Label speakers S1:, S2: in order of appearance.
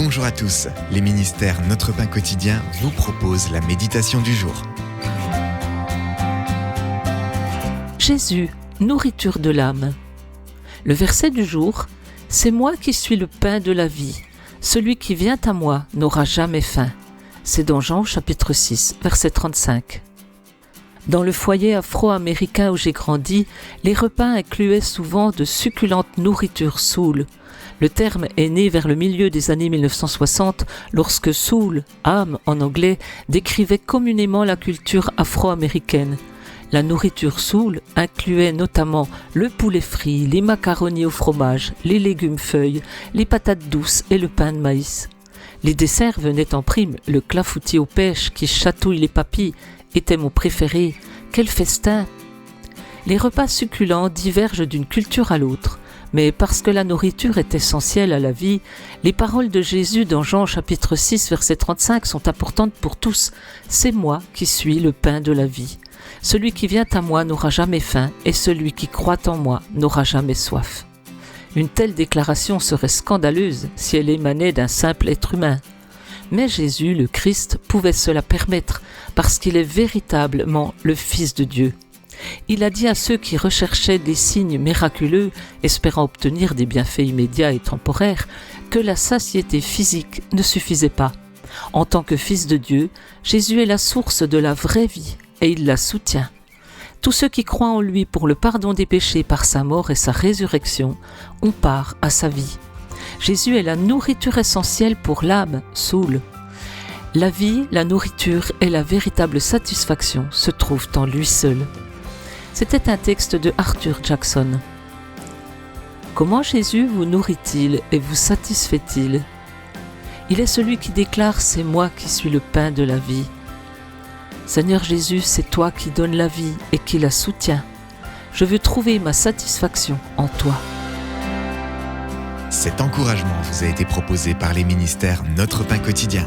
S1: Bonjour à tous, les ministères Notre Pain Quotidien vous proposent la méditation du jour.
S2: Jésus, nourriture de l'âme. Le verset du jour, c'est moi qui suis le pain de la vie. Celui qui vient à moi n'aura jamais faim. C'est dans Jean chapitre 6, verset 35. Dans le foyer afro-américain où j'ai grandi, les repas incluaient souvent de succulentes nourritures soul. Le terme est né vers le milieu des années 1960 lorsque soul, âme en anglais, décrivait communément la culture afro-américaine. La nourriture soul incluait notamment le poulet frit, les macaronis au fromage, les légumes feuilles, les patates douces et le pain de maïs. Les desserts venaient en prime, le clafoutis aux pêches qui chatouille les papilles était mon préféré. Quel festin! Les repas succulents divergent d'une culture à l'autre. Mais parce que la nourriture est essentielle à la vie, les paroles de Jésus dans Jean chapitre 6 verset 35 sont importantes pour tous. C'est moi qui suis le pain de la vie. Celui qui vient à moi n'aura jamais faim et celui qui croit en moi n'aura jamais soif. Une telle déclaration serait scandaleuse si elle émanait d'un simple être humain. Mais Jésus, le Christ, pouvait se la permettre parce qu'il est véritablement le Fils de Dieu. Il a dit à ceux qui recherchaient des signes miraculeux, espérant obtenir des bienfaits immédiats et temporaires, que la satiété physique ne suffisait pas. En tant que Fils de Dieu, Jésus est la source de la vraie vie et il la soutient. Tous ceux qui croient en lui pour le pardon des péchés par sa mort et sa résurrection ont part à sa vie. Jésus est la nourriture essentielle pour l'âme, soul. La vie, la nourriture et la véritable satisfaction se trouvent en lui seul. C'était un texte de Arthur Jackson. Comment Jésus vous nourrit-il et vous satisfait-il? Il est celui qui déclare « C'est moi qui suis le pain de la vie ». Seigneur Jésus, c'est toi qui donnes la vie et qui la soutiens. Je veux trouver ma satisfaction en toi.
S1: Cet encouragement vous a été proposé par les ministères Notre Pain Quotidien.